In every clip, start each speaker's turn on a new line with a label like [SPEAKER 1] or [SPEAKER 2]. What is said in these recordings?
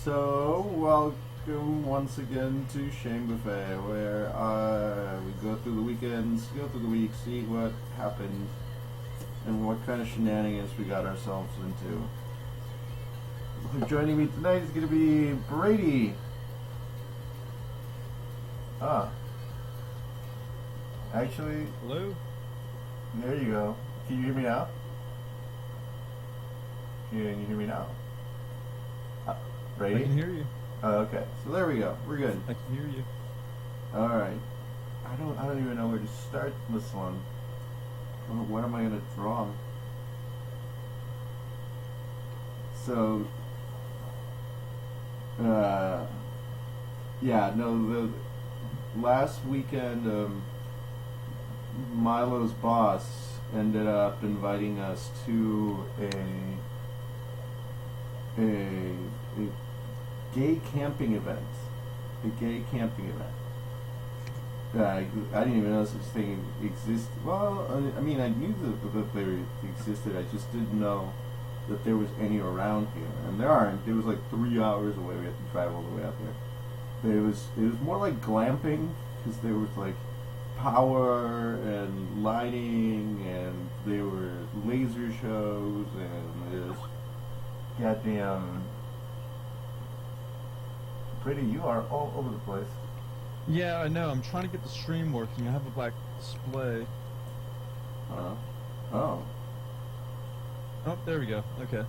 [SPEAKER 1] So, welcome once again to Shame Buffet, where we go through the weekends, go through the week, see what happened, and what kind of shenanigans we got ourselves into. Joining me tonight is going to be Brady. Actually,
[SPEAKER 2] Hello?
[SPEAKER 1] there you go. Can you hear me now? Can you hear me now? Brady?
[SPEAKER 2] I can hear you.
[SPEAKER 1] Oh, okay. So there we go. We're good.
[SPEAKER 2] I can hear you.
[SPEAKER 1] All right. I don't even know where to start this one. What am I gonna draw? So, yeah, no. The last weekend, Milo's boss ended up inviting us to a gay camping event. A gay camping event. I didn't even know such thing existed. Well, I mean, I knew that they existed. I just didn't know that there was any around here. And there aren't. It was like 3 hours away. We had to drive all the way out there. But it was more like glamping, because there was like power and lighting, and there were laser shows, and there's goddamn. Pretty, you are all over the place.
[SPEAKER 2] Yeah, I know. I'm trying to get the stream working. I have a black display.
[SPEAKER 1] Oh.
[SPEAKER 2] Oh, there we go. Okay.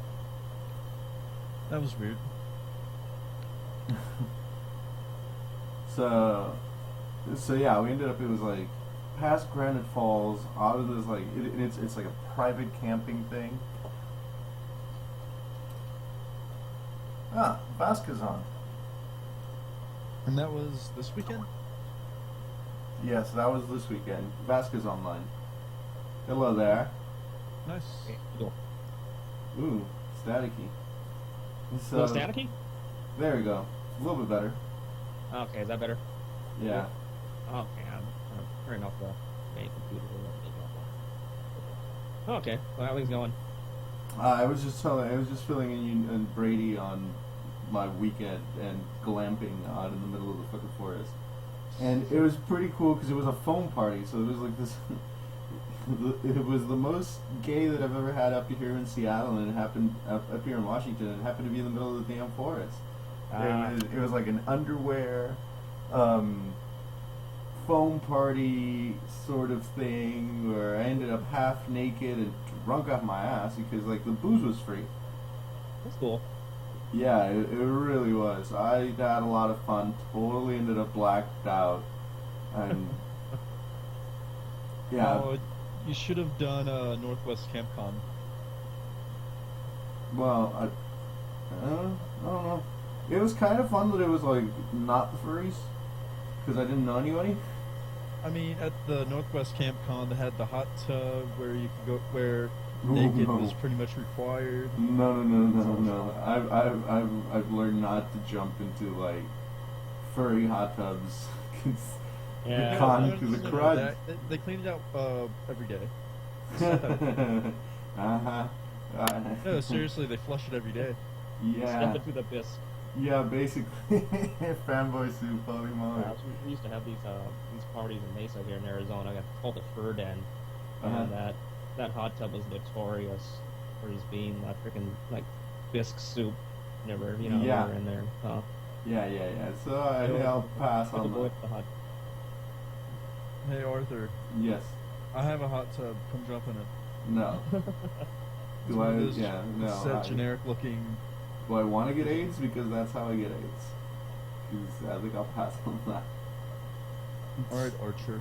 [SPEAKER 2] That was weird.
[SPEAKER 1] So yeah, we ended up. It was like past Granite Falls, out of this like it's like a private camping thing. Vasquez on.
[SPEAKER 2] And that was this weekend?
[SPEAKER 1] Yes, that was this weekend. Vasquez online. Hello there.
[SPEAKER 2] Nice.
[SPEAKER 3] Cool.
[SPEAKER 1] Ooh, staticky. So
[SPEAKER 3] Little staticky?
[SPEAKER 1] there we go. A little bit better.
[SPEAKER 3] Okay, is that better?
[SPEAKER 1] Yeah.
[SPEAKER 3] Okay, I'm turning off the main computer. Okay, well, how things going?
[SPEAKER 1] I was just filling in you and Brady on my weekend and glamping out in the middle of the fucking forest, and it was pretty cool because it was a foam party. So it was like this. It was the most gay that I've ever had up here in Seattle, and it happened up here in Washington. It happened to be in the middle of the damn forest. It was like an underwear, foam party sort of thing where I ended up half naked and drunk off my ass because like the booze was free.
[SPEAKER 3] That's cool.
[SPEAKER 1] Yeah, it really was. I had a lot of fun. Totally ended up blacked out, and yeah.
[SPEAKER 2] Oh, you should have done Northwest Camp Con.
[SPEAKER 1] Well, I don't know. It was kind of fun that it was like not the furries, because I didn't know anybody.
[SPEAKER 2] I mean, at the Northwest Camp Con, they had the hot tub where you could go, where naked was pretty much required.
[SPEAKER 1] No. I've learned not to jump into like furry hot tubs.
[SPEAKER 3] Yeah.
[SPEAKER 1] The con to the crud.
[SPEAKER 2] They clean it out every day.
[SPEAKER 1] Uh-huh.
[SPEAKER 2] No, seriously, they flush it every day.
[SPEAKER 1] Yeah.
[SPEAKER 3] Step into the abyss.
[SPEAKER 1] Yeah, basically. Fanboy soup, holy moly.
[SPEAKER 3] We used to have these parties in Mesa here in Arizona. It's called the Fur Den, and that hot tub was notorious for just being that freaking like bisque soup. Never,
[SPEAKER 1] Yeah.
[SPEAKER 3] never in there.
[SPEAKER 1] Yeah. So I'll pass on that.
[SPEAKER 3] The hot.
[SPEAKER 2] Hey Arthur,
[SPEAKER 1] Yes.
[SPEAKER 2] I have a hot tub. Come jump in it.
[SPEAKER 1] No.
[SPEAKER 2] It's
[SPEAKER 1] Do
[SPEAKER 2] one
[SPEAKER 1] I?
[SPEAKER 2] of those
[SPEAKER 1] Yeah. No.
[SPEAKER 2] set generic looking.
[SPEAKER 1] Do I want to get AIDS? Because that's how I get AIDS. Because I think I'll pass on that.
[SPEAKER 2] All right, Archer.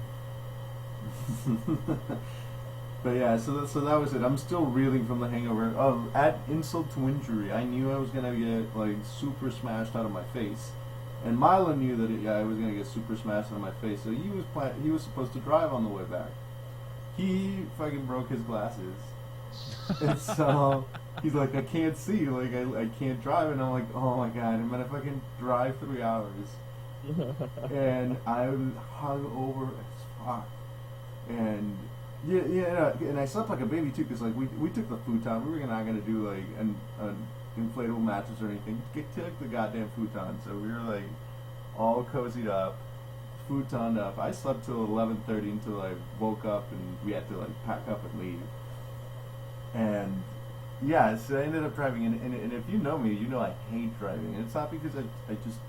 [SPEAKER 1] But yeah, so that was it. I'm still reeling from the hangover. Oh, add insult to injury. I knew I was gonna get like super smashed out of my face, and Milo knew that I was gonna get super smashed out of my face. So he was supposed to drive on the way back. He fucking broke his glasses, and so he's like, I can't see, like I can't drive, and I'm like, oh my god, I'm gonna fucking drive 3 hours, and I was hungover as fuck, and Yeah, yeah, and I slept like a baby too, because like we took the futon. We were not gonna do like an inflatable mattress or anything. Took the goddamn futon, so we were like all cozied up, futoned up. I slept till 11:30 until I woke up, and we had to like pack up and leave. And yeah, so I ended up driving, and if you know me, you know I hate driving. And it's not because I just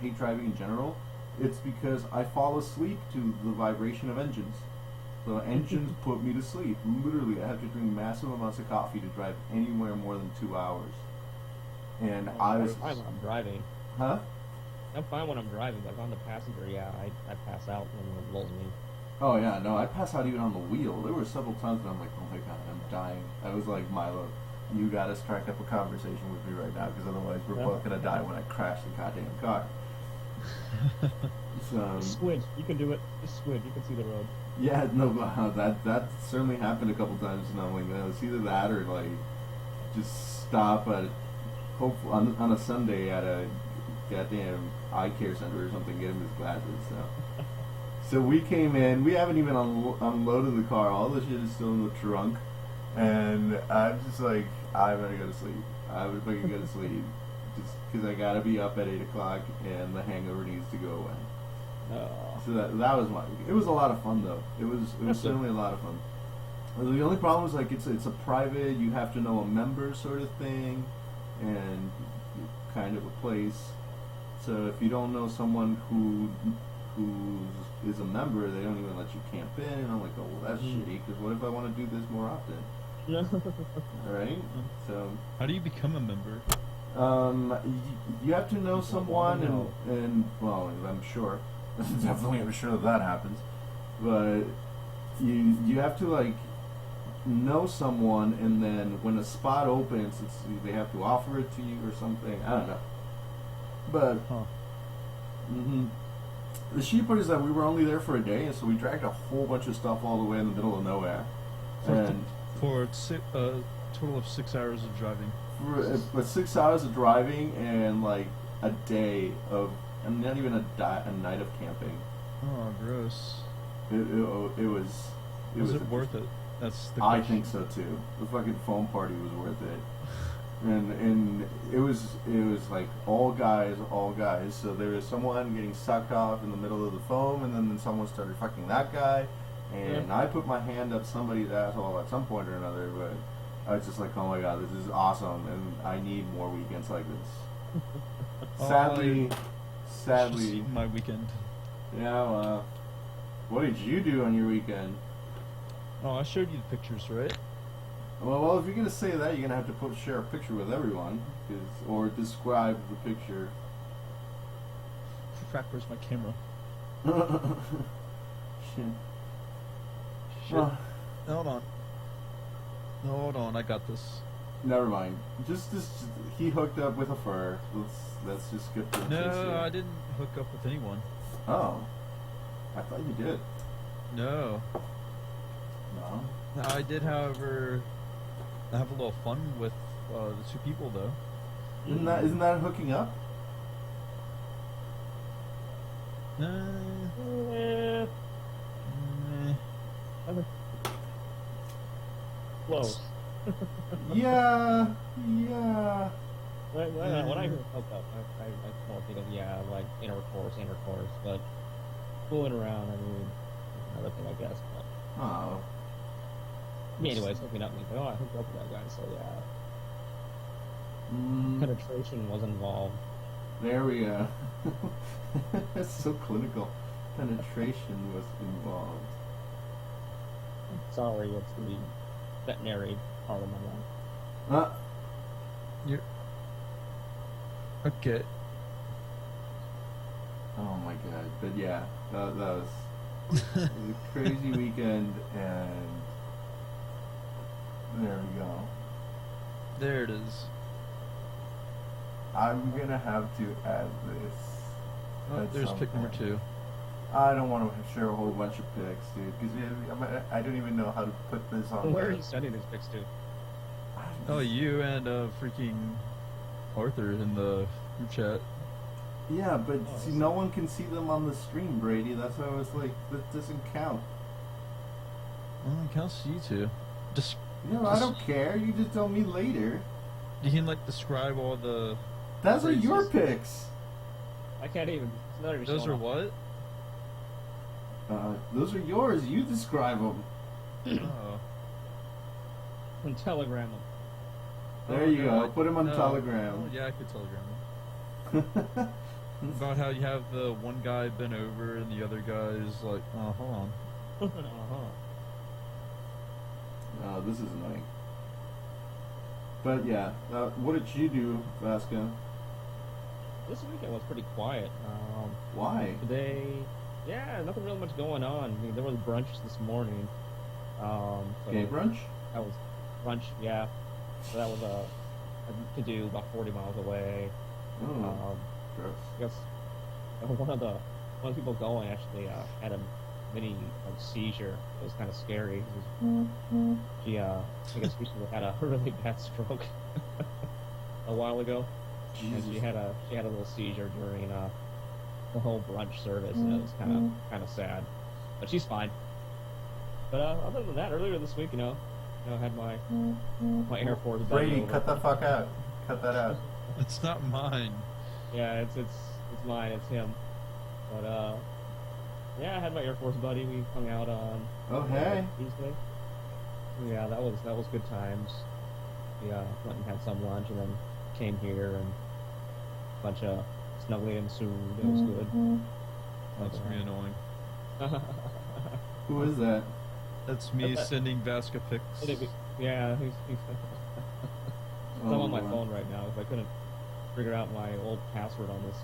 [SPEAKER 1] hate driving in general. It's because I fall asleep to the vibration of engines. So engines put me to sleep. Literally, I have to drink massive amounts of coffee to drive anywhere more than 2 hours. And I was...
[SPEAKER 3] I'm fine when I'm driving.
[SPEAKER 1] Huh?
[SPEAKER 3] I'm fine when I'm driving, but if I'm the passenger, yeah, I pass out when it rolls me.
[SPEAKER 1] Oh yeah, no, I pass out even on the wheel. There were several times when I'm like, oh my god, I'm dying. I was like, Milo, you gotta strike up a conversation with me right now, because otherwise we're both gonna die when I crash the goddamn car. So,
[SPEAKER 3] Just squint. You can do it. Just squint. You can see the road.
[SPEAKER 1] yeah, no, that certainly happened a couple times, and I'm like, no, it's either that or like just stop at hopefully on a Sunday at a goddamn eye care center or something, get him his glasses. So we came in. We haven't even unloaded the car. All the shit is still in the trunk, and I'm just like, I'm gonna go to sleep. I would fucking go to sleep, just because I gotta be up at 8 o'clock, and the hangover needs to go away. So that was my. It was a lot of fun though. It was certainly a lot of fun. The only problem is like it's a private. You have to know a member sort of thing, and kind of a place. So if you don't know someone who is a member, they don't even let you camp in. And I'm like, oh well, that's shitty. Because what if I want to do this more often? All right. So
[SPEAKER 2] How do you become a member?
[SPEAKER 1] you have to know someone, and well, I'm sure, definitely, I'm sure that happens. But you have to like know someone, and then when a spot opens, they have to offer it to you or something. I don't know. But the shitty part is that we were only there for a day, and so we dragged a whole bunch of stuff all the way in the middle of nowhere. And
[SPEAKER 2] For a total of 6 hours of driving.
[SPEAKER 1] for 6 hours of driving and like a day of, and not even a night of camping.
[SPEAKER 2] Oh, gross.
[SPEAKER 1] It was.
[SPEAKER 2] Was it worth it? That's the
[SPEAKER 1] I
[SPEAKER 2] question.
[SPEAKER 1] think so too. The fucking foam party was worth it. And it was like all guys. So there was someone getting sucked off in the middle of the foam, and then someone started fucking that guy, and I put my hand up somebody's asshole at some point or another. But I was just like, oh my god, this is awesome, and I need more weekends like this. Sadly,
[SPEAKER 2] Just my weekend.
[SPEAKER 1] yeah. What did you do on your weekend?
[SPEAKER 2] Oh, I showed you the pictures, right?
[SPEAKER 1] Well, if you're gonna say that, you're gonna have to share a picture with everyone, or describe the picture.
[SPEAKER 2] Crap, where's my camera?
[SPEAKER 1] Shit.
[SPEAKER 2] Shit. Hold on, I got this.
[SPEAKER 1] Never mind. Just he hooked up with a fur. Let's just skip to the chase
[SPEAKER 2] No,
[SPEAKER 1] here.
[SPEAKER 2] I didn't hook up with anyone.
[SPEAKER 1] Oh, I thought you did.
[SPEAKER 2] No.
[SPEAKER 1] No.
[SPEAKER 2] I did, however, have a little fun with the two people, though.
[SPEAKER 1] Isn't that hooking up?
[SPEAKER 3] Eh, close.
[SPEAKER 1] Yeah.
[SPEAKER 3] When I hear hooked up, I don't think of, like intercourse, but fooling around, I mean, another thing, I guess. But,
[SPEAKER 1] Oh.
[SPEAKER 3] anyways, hooking up means, I hooked up with that guy, so yeah.
[SPEAKER 1] Mm,
[SPEAKER 3] Penetration was involved.
[SPEAKER 1] there we go. That's so clinical. Penetration was involved.
[SPEAKER 3] Sorry, it's the veterinary part of my life.
[SPEAKER 2] You're... Okay.
[SPEAKER 1] Oh my god. But yeah, that was a crazy weekend, and there we go.
[SPEAKER 2] There it is.
[SPEAKER 1] I'm gonna have to add this.
[SPEAKER 2] Oh,
[SPEAKER 1] at
[SPEAKER 2] there's
[SPEAKER 1] some
[SPEAKER 2] pic number
[SPEAKER 1] point.
[SPEAKER 2] 2.
[SPEAKER 1] I don't want to share a whole bunch of pics, dude, because I don't even know how to put this on.
[SPEAKER 3] Where are
[SPEAKER 1] there.
[SPEAKER 3] you sending these pics to?
[SPEAKER 2] Oh, you and freaking Arthur in the group chat.
[SPEAKER 1] Yeah, but
[SPEAKER 3] Oh,
[SPEAKER 1] see, no one can see them on the stream, Brady. That's why I was like, that doesn't count.
[SPEAKER 2] Counts to you two. Just
[SPEAKER 1] I don't care. You just tell me later.
[SPEAKER 2] you can like describe all the.
[SPEAKER 1] Those are your
[SPEAKER 2] phrases.
[SPEAKER 1] picks.
[SPEAKER 3] I can't even. It's not even
[SPEAKER 2] Those
[SPEAKER 3] showing
[SPEAKER 2] are
[SPEAKER 3] up.
[SPEAKER 2] what?
[SPEAKER 1] Those are yours. You describe them.
[SPEAKER 2] Oh.
[SPEAKER 3] On Telegram them.
[SPEAKER 1] There
[SPEAKER 2] Oh,
[SPEAKER 1] you
[SPEAKER 2] no,
[SPEAKER 1] go. Put them on
[SPEAKER 2] no.
[SPEAKER 1] Telegram.
[SPEAKER 2] Oh, yeah, I could Telegram them. About how you have the one guy bent over and the other guy is like, oh, hold on.
[SPEAKER 3] Uh-huh.
[SPEAKER 1] This is annoying. But yeah, what did you do, Vasco?
[SPEAKER 3] This weekend was pretty quiet.
[SPEAKER 1] Why?
[SPEAKER 3] Today, yeah, nothing really much going on. I mean, there was brunch this morning. So
[SPEAKER 1] Gay brunch?
[SPEAKER 3] That was brunch, yeah. So that was to do about 40 miles away.
[SPEAKER 1] Oh, gross.
[SPEAKER 3] I guess one of the people going actually had a mini seizure. It was kind of scary. She I guess recently had a really bad stroke a while ago, and
[SPEAKER 1] Jesus.
[SPEAKER 3] she had a little seizure during the whole brunch service, and it was kind of sad. But she's fine. But other than that, earlier this week, I had my Air Force buddy
[SPEAKER 4] Brady,
[SPEAKER 3] over.
[SPEAKER 4] cut the fuck out. Cut that out.
[SPEAKER 2] It's not mine.
[SPEAKER 3] Yeah, it's mine. It's him. But yeah, I had my Air Force buddy. We hung out on
[SPEAKER 1] Oh, hey.
[SPEAKER 3] Tuesday. Yeah, that was good times. We went and had some lunch, and then came here and a bunch of snuggling ensued. It was good.
[SPEAKER 2] That's
[SPEAKER 3] But,
[SPEAKER 2] me annoying.
[SPEAKER 1] Who is that?
[SPEAKER 2] That's me
[SPEAKER 3] That's-
[SPEAKER 2] sending Vasca pics.
[SPEAKER 3] Yeah, he's I'm
[SPEAKER 1] Oh,
[SPEAKER 3] on my
[SPEAKER 1] Lord.
[SPEAKER 3] phone right now because I couldn't figure out my old password on this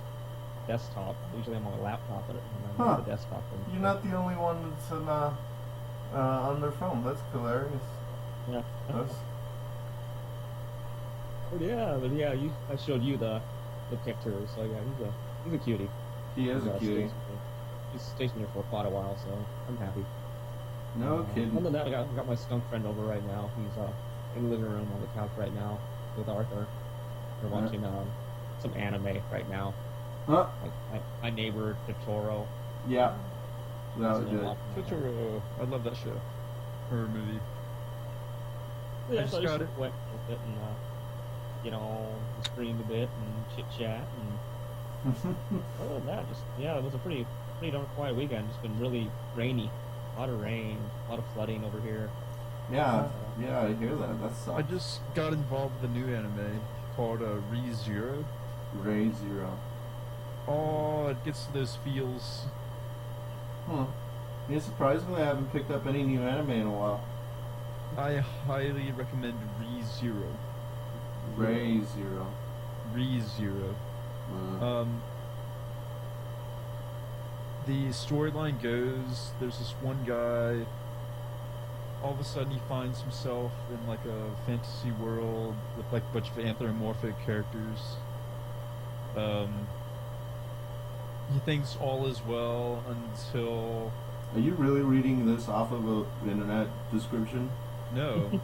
[SPEAKER 3] desktop. Usually I'm on a laptop, but I'm
[SPEAKER 4] Huh.
[SPEAKER 3] on the desktop. And,
[SPEAKER 4] You're not the only one that's on their phone. That's hilarious.
[SPEAKER 3] Yeah.
[SPEAKER 4] That's,
[SPEAKER 3] But yeah, I showed you the picture. So yeah, he's a cutie.
[SPEAKER 1] He is a cutie.
[SPEAKER 3] He's stationed here for quite a while, so I'm happy.
[SPEAKER 1] No
[SPEAKER 3] Other
[SPEAKER 1] kidding.
[SPEAKER 3] than that, I got my skunk friend over right now. He's in the living room on the couch right now with Arthur. We're
[SPEAKER 1] Alright.
[SPEAKER 3] watching some anime right now.
[SPEAKER 1] Huh?
[SPEAKER 3] Like my neighbor Totoro.
[SPEAKER 1] Yeah. That was
[SPEAKER 3] He's in
[SPEAKER 1] good.
[SPEAKER 3] love with that.
[SPEAKER 2] Totoro. I love that show. Or movie.
[SPEAKER 3] Yeah,
[SPEAKER 2] I just
[SPEAKER 3] so I
[SPEAKER 2] got
[SPEAKER 3] just
[SPEAKER 2] it.
[SPEAKER 3] went with it and screamed a bit and chit chat and other than that, it was a pretty darn quiet weekend. Just been really rainy, a lot of rain, a lot of flooding over here.
[SPEAKER 1] Yeah, I hear that. That sucks.
[SPEAKER 2] I just got involved with a new anime called ReZero.
[SPEAKER 1] Ray Zero.
[SPEAKER 2] Oh, it gets those feels.
[SPEAKER 1] Huh. Yeah, surprisingly, I haven't picked up any new anime in a while.
[SPEAKER 2] I highly recommend ReZero.
[SPEAKER 1] Ray Zero.
[SPEAKER 2] ReZero.
[SPEAKER 1] Uh,
[SPEAKER 2] The storyline goes, there's this one guy, all of a sudden he finds himself in like a fantasy world with like a bunch of anthropomorphic characters. He thinks all is well until
[SPEAKER 1] are you really reading this off of an internet description?
[SPEAKER 2] no,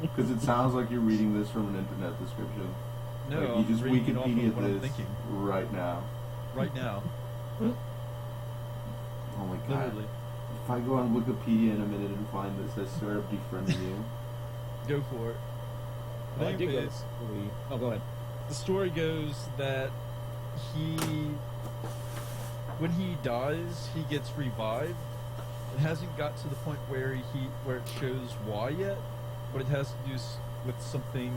[SPEAKER 1] Because it sounds like you're reading this from an internet description.
[SPEAKER 2] no,
[SPEAKER 1] Like you
[SPEAKER 2] I'm
[SPEAKER 1] just
[SPEAKER 2] reading off of
[SPEAKER 1] Wikipedia
[SPEAKER 2] what I'm
[SPEAKER 1] this
[SPEAKER 2] thinking
[SPEAKER 1] right now.
[SPEAKER 2] right now,
[SPEAKER 1] Oh my god.
[SPEAKER 2] literally.
[SPEAKER 1] If I go on Wikipedia in a minute and find this, I swear I'm defriending you.
[SPEAKER 2] Go for it.
[SPEAKER 3] Well, I did go
[SPEAKER 2] Anyways,
[SPEAKER 3] oh, go ahead.
[SPEAKER 2] the story goes that when he dies, he gets revived. It hasn't got to the point where it shows why yet, but it has to do with something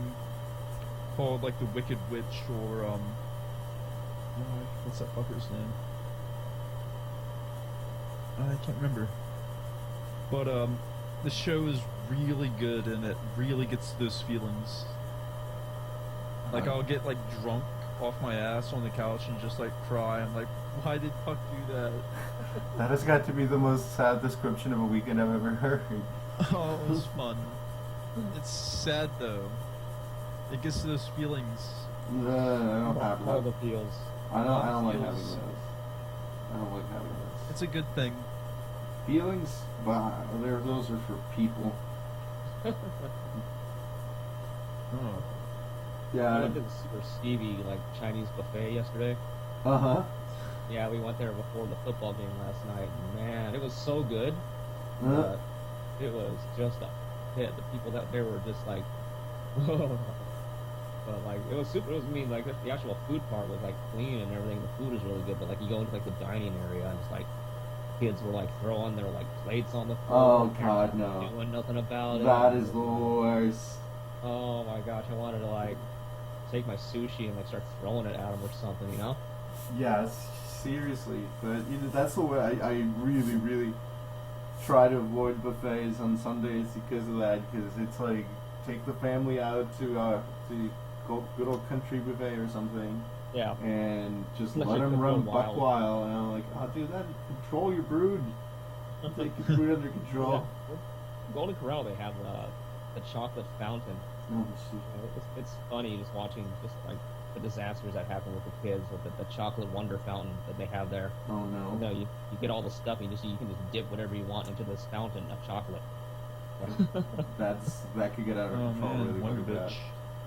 [SPEAKER 2] called like the Wicked Witch or what's that fucker's name? I can't remember. But the show is really good and it really gets those feelings. Like I'll get like drunk off my ass on the couch and just like cry. I'm like, why did Puck do that?
[SPEAKER 4] that has got to be the most sad description of a weekend I've ever heard.
[SPEAKER 2] Oh, it was fun. It's sad though. It gets those feelings.
[SPEAKER 1] I don't have
[SPEAKER 3] All
[SPEAKER 1] that.
[SPEAKER 3] the feels.
[SPEAKER 1] I don't like
[SPEAKER 2] feels.
[SPEAKER 1] having those. I don't like having those.
[SPEAKER 2] It's a good thing.
[SPEAKER 1] Feelings, but those are for people.
[SPEAKER 2] Oh.
[SPEAKER 3] I
[SPEAKER 1] Yeah.
[SPEAKER 3] went to the Super Stevie Chinese buffet yesterday.
[SPEAKER 1] Uh-huh.
[SPEAKER 3] Yeah, we went there before the football game last night. And man, it was so good.
[SPEAKER 1] Uh,
[SPEAKER 3] it was just a hit. The people that there were just like, but like it was super. It was, I mean, like the actual food part was like clean and everything. The food was really good, but like you go into like the dining area and it's like kids were like throwing their like plates on the floor.
[SPEAKER 1] Oh God, no!
[SPEAKER 3] Doing nothing about it.
[SPEAKER 1] That is the worst.
[SPEAKER 3] Oh my gosh, I wanted to like take my sushi and like start throwing it at them or something, you know?
[SPEAKER 1] Yes, seriously. But you know, that's the way I really, really try to avoid buffets on Sundays because of that. Because it's like take the family out to good old country buffet or something.
[SPEAKER 3] Yeah.
[SPEAKER 1] And just
[SPEAKER 3] Let
[SPEAKER 1] let
[SPEAKER 3] your
[SPEAKER 1] them
[SPEAKER 3] kid
[SPEAKER 1] run
[SPEAKER 3] go
[SPEAKER 1] buck
[SPEAKER 3] wild.
[SPEAKER 1] wild. And I'm like, oh, dude, that control your brood. Take your brood under control.
[SPEAKER 3] Yeah. Golden Corral, they have the chocolate fountain.
[SPEAKER 1] Oh, shit.
[SPEAKER 3] You know, it's funny just watching just like the disasters that happen with the kids with the chocolate wonder fountain that they have there.
[SPEAKER 1] Oh no.
[SPEAKER 3] You know, you get all the stuff and you can just dip whatever you want into this fountain of chocolate.
[SPEAKER 1] That could get out of
[SPEAKER 2] Oh
[SPEAKER 1] control
[SPEAKER 2] man,
[SPEAKER 1] really
[SPEAKER 2] Wonder
[SPEAKER 1] quick.
[SPEAKER 2] Bitch.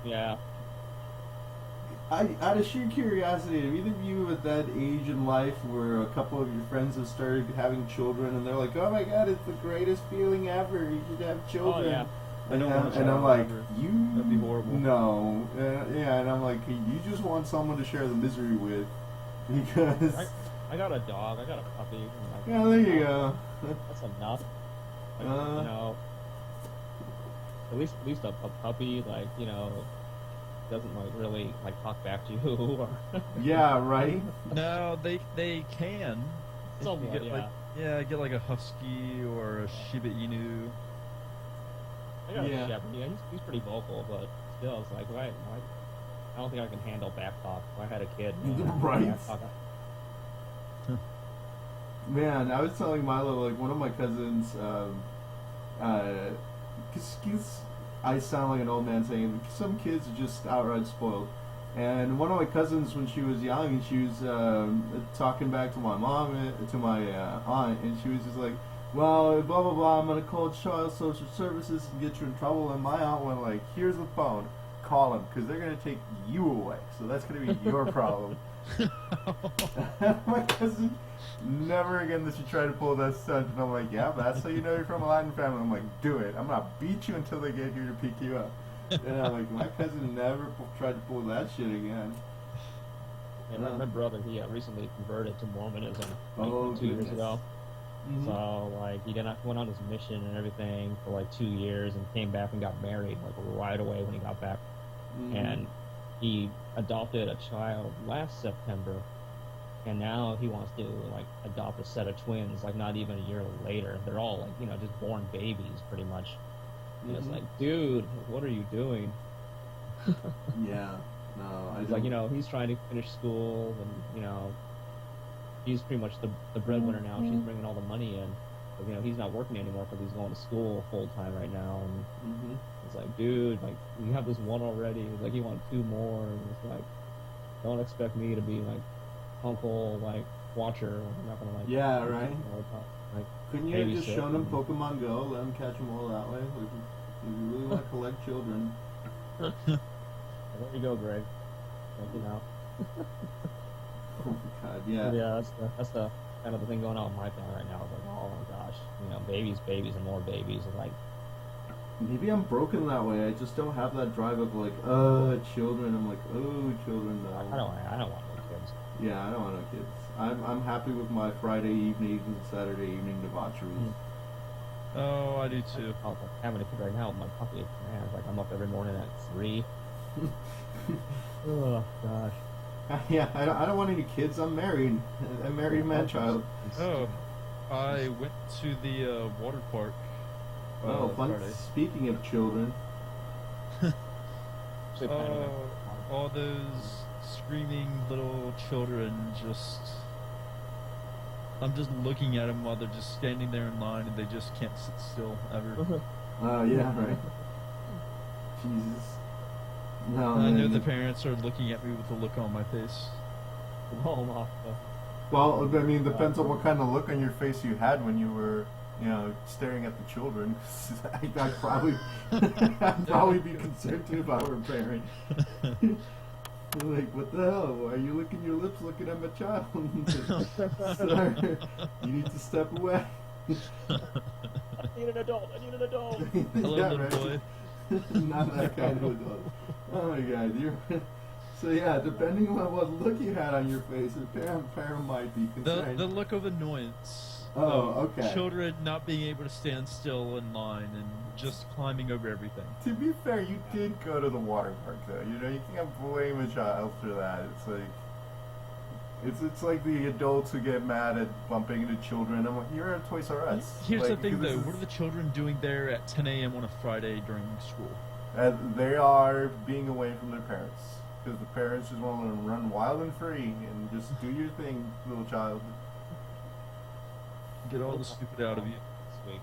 [SPEAKER 3] Yeah.
[SPEAKER 1] Out of sheer curiosity, have either of you at that age in life where a couple of your friends have started having children and they're like, oh my god, it's the greatest feeling ever, you should have children.
[SPEAKER 3] Oh yeah.
[SPEAKER 2] I don't want a
[SPEAKER 1] And I'm
[SPEAKER 2] child
[SPEAKER 1] like,
[SPEAKER 2] ever.
[SPEAKER 1] you?
[SPEAKER 2] That'd be horrible.
[SPEAKER 1] No. Yeah, and I'm like, you just want someone to share the misery with. Because,
[SPEAKER 3] I got a dog. I got a puppy. And like,
[SPEAKER 1] yeah, there you go.
[SPEAKER 3] That's enough. Like,
[SPEAKER 1] Uh.
[SPEAKER 3] you know, at least a puppy, like, you know, doesn't like really like talk back to you or
[SPEAKER 1] Yeah, right?
[SPEAKER 2] No, they can. If you
[SPEAKER 3] somewhat,
[SPEAKER 2] get,
[SPEAKER 3] yeah.
[SPEAKER 2] like, yeah, get like a husky or a Shiba Inu.
[SPEAKER 3] I got
[SPEAKER 1] Yeah.
[SPEAKER 3] a shepherd. Yeah, he's pretty vocal, but still, it's like, why? I don't think I can handle back talk. If I had a kid,
[SPEAKER 1] Right.
[SPEAKER 3] back talk,
[SPEAKER 1] Man, I was telling Milo, like, one of my cousins, cause I sound like an old man saying, some kids are just outright spoiled. And one of my cousins, when she was young, she was talking back to my mom, to my aunt, and she was just like, well, blah, blah, blah, I'm going to call Child Social Services and get you in trouble. And my aunt went like, here's the phone, call them, because they're going to take you away. So that's going to be your problem. My cousin, never again did she try to pull that stunt. And I'm like, yeah, but that's how you know you're from a Latin family. I'm like, do it. I'm going to beat you until they get here to pick you up. And I'm like, my cousin never tried to pull that shit again.
[SPEAKER 3] And my brother, he recently converted to Mormonism like,
[SPEAKER 1] Oh,
[SPEAKER 3] 2 years
[SPEAKER 1] goodness.
[SPEAKER 3] ago.
[SPEAKER 1] Mhm.
[SPEAKER 3] So like he went on his mission and everything for like 2 years and came back and got married like right away when he got back.
[SPEAKER 1] Mhm.
[SPEAKER 3] And he adopted a child last September, and now he wants to like adopt a set of twins like not even a year later. They're all like, you know, just born babies pretty much. And it's
[SPEAKER 1] Mhm.
[SPEAKER 3] like, dude, what are you doing?
[SPEAKER 1] Yeah. No, I
[SPEAKER 3] He's
[SPEAKER 1] don't.
[SPEAKER 3] like, you know, he's trying to finish school, and you know, he's pretty much the breadwinner now. She's bringing all the money in, but you know, he's not working anymore because he's going to school full time right now. And
[SPEAKER 1] Mhm.
[SPEAKER 3] it's like, dude, like you have this one already. He's like, you want 2 more, and it's like, don't expect me to be like uncle, like watcher. I'm not gonna like,
[SPEAKER 1] Yeah, right.
[SPEAKER 3] Like,
[SPEAKER 1] Couldn't you have just
[SPEAKER 3] babysit
[SPEAKER 1] shown them
[SPEAKER 3] and-
[SPEAKER 1] Pokemon Go, let them catch them all that way? Like, if you really want to collect children.
[SPEAKER 3] there you go, Greg. Like, you know.
[SPEAKER 1] Oh my god, yeah.
[SPEAKER 3] Yeah, that's the kind of the thing going on with my family right now. It's like, oh my gosh, you know, babies, and more babies. And like,
[SPEAKER 1] Maybe I'm broken that way. I just don't have that drive of like, children. I'm like, children. No.
[SPEAKER 3] I don't want no kids.
[SPEAKER 1] Yeah, I don't want no kids. I'm happy with my Friday evenings and Saturday evening debaucheries.
[SPEAKER 3] Mm.
[SPEAKER 2] Oh, I do too.
[SPEAKER 3] I'm having a kid right now with my puppy. Man, it's like I'm up every morning at 3. Oh gosh.
[SPEAKER 1] Yeah, I don't want any kids. I'm married. I'm married man child.
[SPEAKER 2] Oh, I went to the water park.
[SPEAKER 1] Oh, fun.
[SPEAKER 2] Friday.
[SPEAKER 1] Speaking of children,
[SPEAKER 3] Actually planning on-
[SPEAKER 2] All those screaming little children just. I'm just looking at them while they're just standing there in line and they just can't sit still ever.
[SPEAKER 1] yeah, right. Jesus. No,
[SPEAKER 2] And I know
[SPEAKER 1] man.
[SPEAKER 2] the parents are looking at me with a look on my face.
[SPEAKER 3] blow 'em off.
[SPEAKER 1] Well, I mean, depends on what kind of look on your face you had when you were, you know, staring at the children. I'd probably, I'd probably be concerned too if I were a parent. Like, what the hell? Why are you licking your lips looking at my child? Sir, you need to step away.
[SPEAKER 3] I need an adult. I need an adult.
[SPEAKER 2] Hello,
[SPEAKER 1] Yeah,
[SPEAKER 2] little
[SPEAKER 1] right.
[SPEAKER 2] boy.
[SPEAKER 1] Not that kind of adult. Oh my god, you're. So yeah, depending on what look you had on your face, a parent might be
[SPEAKER 2] The
[SPEAKER 1] concerned.
[SPEAKER 2] look of annoyance.
[SPEAKER 1] Oh,
[SPEAKER 2] of
[SPEAKER 1] okay.
[SPEAKER 2] Children not being able to stand still in line and just climbing over everything.
[SPEAKER 4] To be fair, you did go to the water park though. You know, you can't blame a child for that. It's like it's like the adults who get mad at bumping into children. I'm like, you're at Toys R Us.
[SPEAKER 2] Here's
[SPEAKER 4] Like,
[SPEAKER 2] the thing,
[SPEAKER 4] this
[SPEAKER 2] though.
[SPEAKER 4] is-
[SPEAKER 2] What are the children doing there at 10 a.m. on a Friday during school?
[SPEAKER 4] they are being away from their parents because the parents just want them to run wild and free and just do your thing, little child.
[SPEAKER 2] Get all the stupid out of you.
[SPEAKER 3] This week.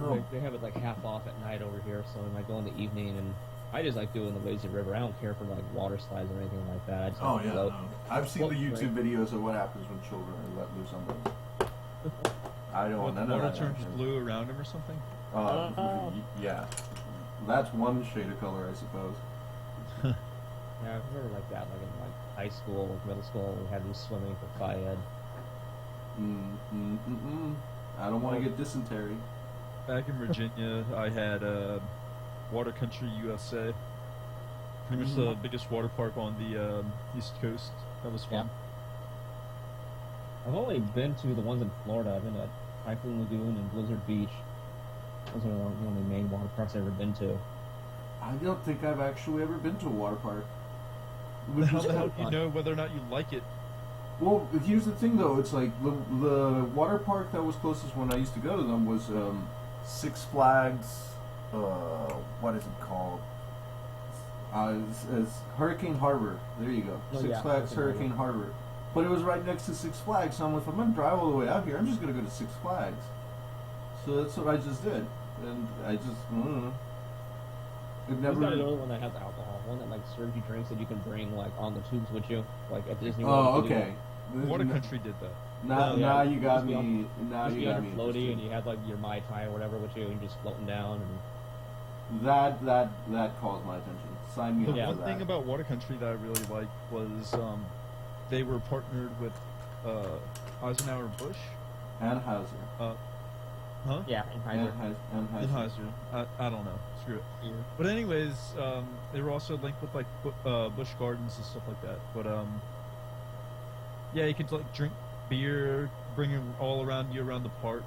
[SPEAKER 4] Oh.
[SPEAKER 3] They have it like half off at night over here, so we might go in the evening. And I just like doing the lazy river. I don't care for like water slides or anything like that. I just
[SPEAKER 1] Oh
[SPEAKER 3] like to
[SPEAKER 1] yeah,
[SPEAKER 3] float.
[SPEAKER 1] no. I've seen the
[SPEAKER 3] Well,
[SPEAKER 1] YouTube videos of what happens when children are let loose on them. I don't
[SPEAKER 2] What,
[SPEAKER 1] want
[SPEAKER 2] the
[SPEAKER 1] none of
[SPEAKER 2] water
[SPEAKER 1] that
[SPEAKER 2] turns
[SPEAKER 1] action.
[SPEAKER 2] blue around him or something?
[SPEAKER 1] Yeah, that's one shade of color, I suppose.
[SPEAKER 3] Yeah, I remember like that, like in like high school, middle school, we had them swimming for Phi Ed.
[SPEAKER 1] I don't want to get dysentery.
[SPEAKER 2] Back in Virginia, I had Water Country USA. Pretty much the biggest water park on the East Coast. That was fun.
[SPEAKER 3] I've only been to the ones in Florida. I've been to Typhoon Lagoon and Blizzard Beach. Those are the only main water parks I've ever been to.
[SPEAKER 1] I don't think I've actually ever been to a water park.
[SPEAKER 2] How the hell do you know whether or not you like it?
[SPEAKER 1] Well, here's the thing though. It's like the water park that was closest when I used to go to them was
[SPEAKER 4] Six Flags. What is it called?
[SPEAKER 1] it's Hurricane Harbor. There you go.
[SPEAKER 3] Oh,
[SPEAKER 1] Six
[SPEAKER 3] yeah,
[SPEAKER 1] Flags
[SPEAKER 3] Hurricane
[SPEAKER 1] Hurricane Harbor. But it was right next to Six Flags, so I'm like, if I'm gonna drive all the way out here, I'm just gonna go to Six Flags. So that's what I just did, and I just it
[SPEAKER 3] There's
[SPEAKER 1] never.
[SPEAKER 3] got another one that has alcohol. One that like serves you drinks that you can bring like on the tubes with you, like at Disney World.
[SPEAKER 1] Oh,
[SPEAKER 3] you could do
[SPEAKER 1] okay.
[SPEAKER 2] Water Country did that.
[SPEAKER 1] Now,
[SPEAKER 3] Oh, yeah.
[SPEAKER 1] now you got
[SPEAKER 3] Just be on-
[SPEAKER 1] me. Now
[SPEAKER 3] Just
[SPEAKER 1] you
[SPEAKER 3] be
[SPEAKER 1] got
[SPEAKER 3] on
[SPEAKER 1] me.
[SPEAKER 3] a floaty
[SPEAKER 1] interested.
[SPEAKER 3] and you have like your Mai Tai or whatever with you and you're just floating down and
[SPEAKER 1] That caught my attention. Sign me
[SPEAKER 2] The
[SPEAKER 1] up
[SPEAKER 3] Yeah.
[SPEAKER 1] for
[SPEAKER 2] one
[SPEAKER 1] that.
[SPEAKER 2] thing about Water Country that I really liked was they were partnered with Eisenhower Busch.
[SPEAKER 1] Anheuser.
[SPEAKER 2] Huh?
[SPEAKER 3] yeah, in Heiser.
[SPEAKER 1] Anheuser.
[SPEAKER 2] I don't know. Screw it.
[SPEAKER 3] Yeah.
[SPEAKER 2] But anyways, they were also linked with like Busch Gardens and stuff like that. But yeah, you could like drink beer, bring it all around you around the park.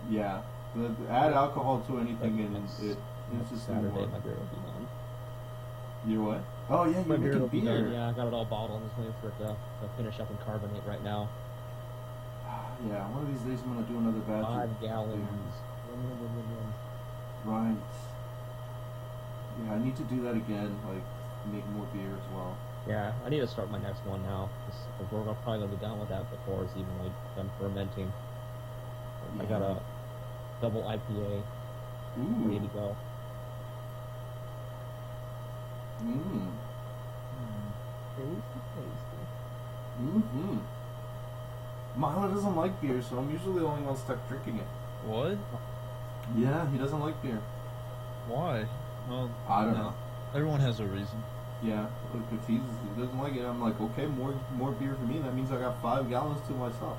[SPEAKER 1] Yeah. Add alcohol to anything
[SPEAKER 3] Like,
[SPEAKER 1] and
[SPEAKER 3] next-
[SPEAKER 1] it
[SPEAKER 3] Next
[SPEAKER 1] just
[SPEAKER 3] Saturday,
[SPEAKER 1] more.
[SPEAKER 3] my beer will be done.
[SPEAKER 1] You're what? Oh yeah,
[SPEAKER 3] My
[SPEAKER 1] you're
[SPEAKER 3] beer will
[SPEAKER 1] making
[SPEAKER 3] be
[SPEAKER 1] beer.
[SPEAKER 3] done. Yeah, I got it all bottled. I'm just waiting for it to finish up and carbonate right now.
[SPEAKER 1] Yeah, one of these days I'm gonna do another batch.
[SPEAKER 3] 5 gallons.
[SPEAKER 1] Right. Yeah, I need to do that again. Like make more beer as well.
[SPEAKER 3] Yeah, I need to start my next one now. Because we're probably going to be done with that before it's even like done fermenting. I got a double IPA ready to
[SPEAKER 1] Ooh.
[SPEAKER 3] go.
[SPEAKER 1] Mm. Mm-hmm. Milo doesn't like beer, so I'm usually the only one stuck drinking it.
[SPEAKER 2] What?
[SPEAKER 1] Yeah, he doesn't like beer.
[SPEAKER 2] Why? Well,
[SPEAKER 1] I don't
[SPEAKER 2] no.
[SPEAKER 1] know.
[SPEAKER 2] Everyone has a reason.
[SPEAKER 1] Yeah, look, if he doesn't like it, I'm like, okay, more beer for me. That means I got 5 gallons to myself.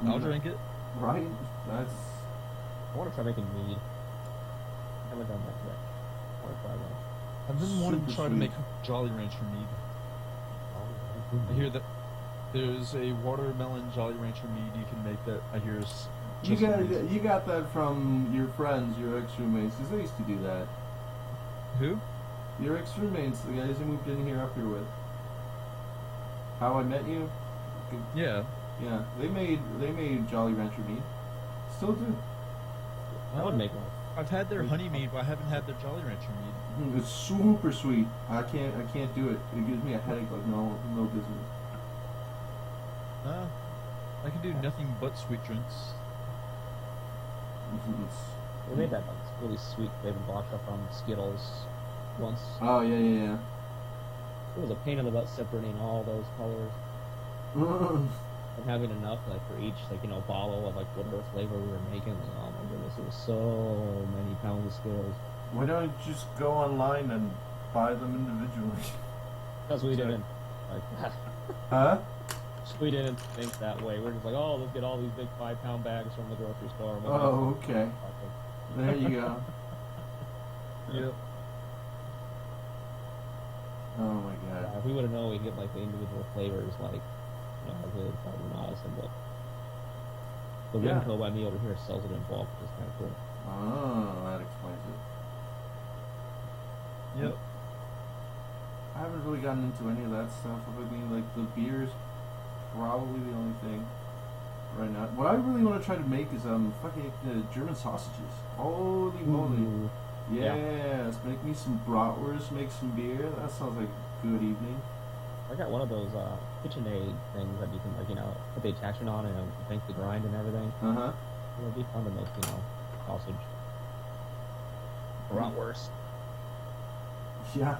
[SPEAKER 2] I'll drink it.
[SPEAKER 1] Right? That's
[SPEAKER 3] I want to try making mead. I haven't done that yet. I want to try that.
[SPEAKER 2] I've been wanting to
[SPEAKER 1] Super
[SPEAKER 2] try to
[SPEAKER 1] sweet.
[SPEAKER 2] make Jolly Rancher mead. I hear that there's a watermelon Jolly Rancher mead you can make that I hear is
[SPEAKER 1] you
[SPEAKER 2] just amazing.
[SPEAKER 1] you got that from your friends, your ex roommates, because they used to do that.
[SPEAKER 2] Who?
[SPEAKER 1] Your ex roommates, the guys you moved in here up here with. How I Met You.
[SPEAKER 2] Yeah.
[SPEAKER 1] Yeah, they made Jolly Rancher mead. Still do.
[SPEAKER 3] I would make one.
[SPEAKER 2] I've had their honey mead, but I haven't had their Jolly Rancher mead.
[SPEAKER 1] It's super sweet. I can't do it. It gives me a headache like no business.
[SPEAKER 2] I can do nothing but sweet drinks.
[SPEAKER 3] We made that like really sweet flavored vodka from Skittles once.
[SPEAKER 1] Oh yeah.
[SPEAKER 3] It was a pain in the butt separating all those colors and having enough like for each bottle of like whatever flavor we were making. Like, oh my goodness, it was so many pounds of Skittles.
[SPEAKER 4] Why don't you just go online and buy them individually?
[SPEAKER 3] Because we
[SPEAKER 4] Sorry.
[SPEAKER 3] didn't like
[SPEAKER 4] Huh?
[SPEAKER 3] we didn't think that way. We're just like, oh, let's get all these big 5-pound bags from the grocery store. We'll
[SPEAKER 1] Oh, okay. There you go.
[SPEAKER 2] Yep.
[SPEAKER 1] Oh my god.
[SPEAKER 3] If we would have known, we'd get like the individual flavors, like, you know, the Carbonazzo, but the
[SPEAKER 1] Yeah.
[SPEAKER 3] Winco by me over here sells it in bulk, which is kind of cool.
[SPEAKER 1] Oh, that explains it.
[SPEAKER 2] Yep.
[SPEAKER 1] I haven't really gotten into any of that stuff. I mean, like, the beer's probably the only thing right now. What I really want to try to make is fucking German sausages. Holy moly!
[SPEAKER 3] Ooh.
[SPEAKER 1] Yes, make me some bratwurst, make some beer. That sounds like a good evening.
[SPEAKER 3] I got one of those KitchenAid things that you can, like, you know, put the attachment on and make the grind and everything.
[SPEAKER 1] Uh huh.
[SPEAKER 3] It would be fun to make, you know, sausage. Bratwurst.
[SPEAKER 1] Yeah.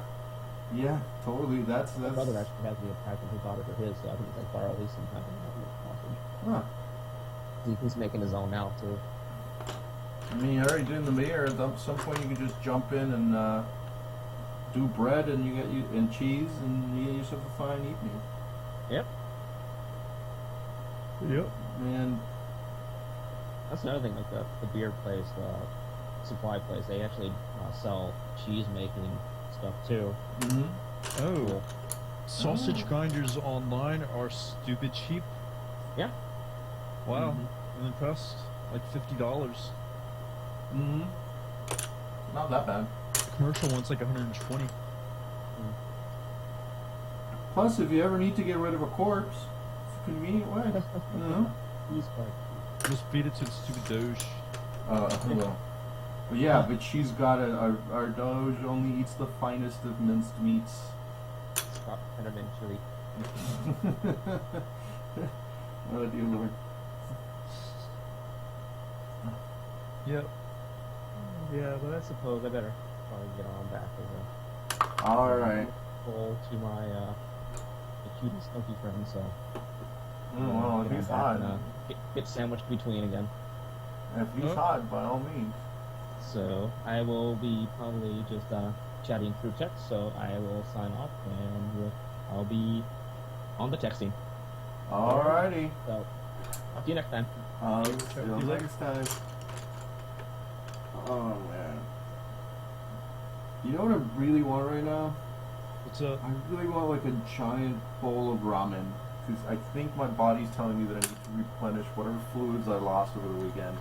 [SPEAKER 1] Yeah, totally. That's.
[SPEAKER 3] My brother actually has the attachment. He bought it for his, so I think it's like borrow at least some kind of sausage.
[SPEAKER 1] Huh.
[SPEAKER 3] He's making his own now too.
[SPEAKER 4] I mean, you're already doing the beer. At some point, you can just jump in and do bread, and and cheese, and you get yourself a fine evening.
[SPEAKER 3] Yep.
[SPEAKER 2] Yep.
[SPEAKER 1] And
[SPEAKER 3] That's another thing, like the beer place, the supply place, they actually sell cheese making stuff too.
[SPEAKER 1] mm-hmm.
[SPEAKER 2] Oh.
[SPEAKER 3] Cool.
[SPEAKER 2] Sausage
[SPEAKER 1] Oh.
[SPEAKER 2] grinders online are stupid cheap.
[SPEAKER 3] Yeah.
[SPEAKER 2] Wow.
[SPEAKER 1] Mhm.
[SPEAKER 2] I'm impressed. Like $50.
[SPEAKER 1] Mm-hmm.
[SPEAKER 4] Not that bad.
[SPEAKER 2] The commercial one's like 120.
[SPEAKER 1] Plus, if you ever need to get rid of a corpse, it's a convenient way. You know?
[SPEAKER 3] Cheese quite.
[SPEAKER 2] Just feed it to the stupid Doge.
[SPEAKER 1] Well. But yeah, but she's got our Doge only eats the finest of minced meats.
[SPEAKER 3] It's got tender than chili.
[SPEAKER 1] Oh dear Lord.
[SPEAKER 2] Yep.
[SPEAKER 3] Yeah, but I suppose I better probably get on back as
[SPEAKER 1] All right.
[SPEAKER 3] a goal to my the cutest skunky friend. So
[SPEAKER 4] Well, if
[SPEAKER 3] get on
[SPEAKER 4] he's
[SPEAKER 3] back
[SPEAKER 4] hot,
[SPEAKER 3] and, get sandwiched between again.
[SPEAKER 4] if he's
[SPEAKER 2] Oh.
[SPEAKER 4] hot, by all means.
[SPEAKER 3] So I will be probably just chatting through text. So I will sign off and I'll be on the texting.
[SPEAKER 1] Alrighty.
[SPEAKER 3] So talk to you next time.
[SPEAKER 1] See you
[SPEAKER 2] you later.
[SPEAKER 1] next time. Oh man. You know what I really want right now?
[SPEAKER 2] What's up?
[SPEAKER 1] I really want like a giant bowl of ramen because I think my body's telling me that I need to replenish whatever fluids I lost over the weekend.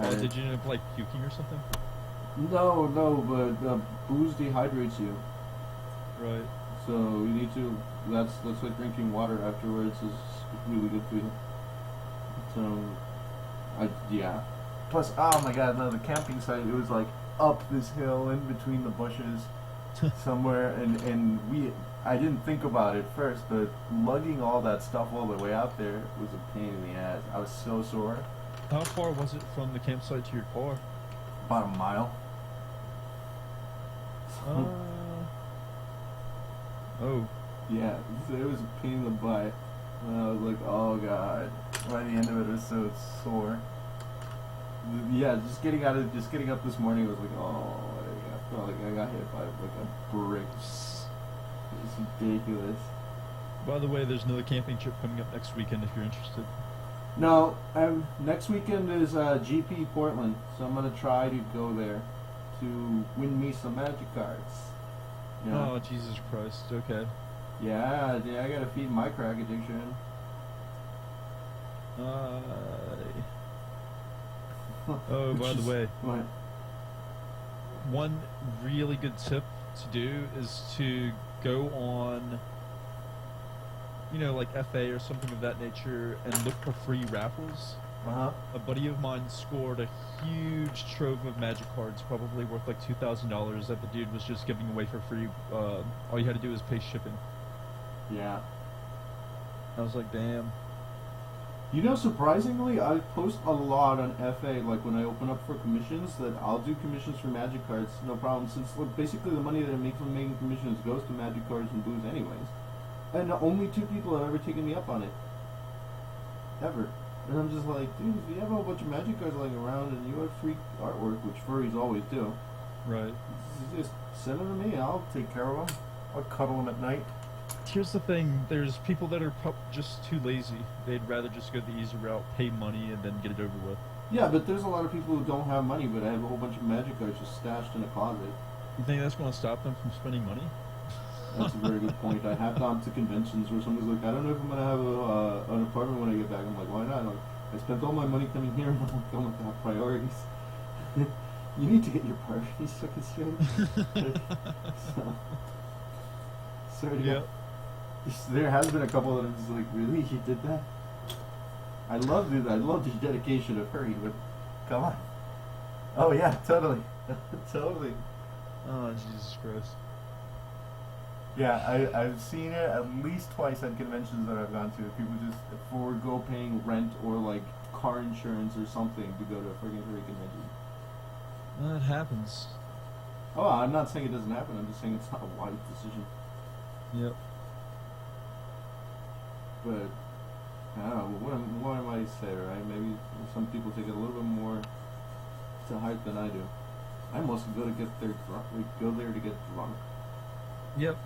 [SPEAKER 2] Oh, did you end up like puking or something?
[SPEAKER 1] No, but booze dehydrates you,
[SPEAKER 2] Right.
[SPEAKER 1] so you need to. That's like drinking water afterwards is really good for you. So, yeah.
[SPEAKER 4] Plus, oh my god, no, the camping site, it was like up this hill in between the bushes somewhere, and I didn't think about it first, but lugging all that stuff all the way out there was a pain in the ass. I was so sore.
[SPEAKER 2] How far was it from the campsite to your car?
[SPEAKER 4] About a mile.
[SPEAKER 2] Oh.
[SPEAKER 1] Yeah, it was a pain in the butt. And I was like, oh god.
[SPEAKER 4] By the end of it, it was so sore.
[SPEAKER 1] Yeah, just getting up this morning was like, oh, I felt like I got hit by like a brick. It's ridiculous.
[SPEAKER 2] By the way, there's another camping trip coming up next weekend if you're interested.
[SPEAKER 1] No, next weekend is GP Portland, so I'm gonna try to go there to win me some magic cards. You know?
[SPEAKER 2] Oh, Jesus Christ. Okay.
[SPEAKER 1] Yeah, I gotta feed my crack addiction.
[SPEAKER 2] Oh, by the way,
[SPEAKER 1] What?
[SPEAKER 2] one really good tip to do is to go on, you know, like FA or something of that nature and look for free raffles. A buddy of mine scored a huge trove of magic cards, probably worth like $2,000 that the dude was just giving away for free. All you had to do was pay shipping.
[SPEAKER 1] Yeah.
[SPEAKER 2] I was like, damn.
[SPEAKER 1] You know, surprisingly, I post a lot on FA, like when I open up for commissions, that I'll do commissions for magic cards, no problem, since basically the money that I make from making commissions goes to magic cards and booze anyways. And only 2 people have ever taken me up on it. Ever. And I'm just like, dude, if you have a whole bunch of magic cards lying around and you have free artwork, which furries always do,
[SPEAKER 2] Right.
[SPEAKER 1] just send them to me, I'll take care of them.
[SPEAKER 4] I'll cuddle him at night.
[SPEAKER 2] Here's the thing: there's people that are just too lazy. They'd rather just go the easy route, pay money, and then get it over with.
[SPEAKER 1] Yeah, but there's a lot of people who don't have money, but have a whole bunch of magic cards just stashed in a closet.
[SPEAKER 2] You think that's going to stop them from spending money?
[SPEAKER 1] That's a very good point. I have gone to conventions where someone's like, I don't know if I'm going to have an apartment when I get back. I'm like, why not? I'm like, I spent all my money coming here, but I'm going to have priorities. You need to get your priorities fucking straight. So, sorry to
[SPEAKER 2] Yeah.
[SPEAKER 1] There has been a couple that I'm just like, really? You did that? I love it. I love the dedication of hurry, but come on. Oh yeah, totally, totally.
[SPEAKER 2] Oh, Jesus Christ.
[SPEAKER 4] Yeah, I've seen it at least twice at conventions that I've gone to. People just
[SPEAKER 1] Forego paying rent or like car insurance or something to go to a friggin' hurry convention.
[SPEAKER 2] Well, it happens.
[SPEAKER 1] Oh, I'm not saying it doesn't happen. I'm just saying it's not a wise decision.
[SPEAKER 2] Yep.
[SPEAKER 1] But I don't know. What am I to say, right? Maybe some people take it a little bit more to heart than I do. I mostly go to get there drunk. We go there to get drunk.
[SPEAKER 2] Yep.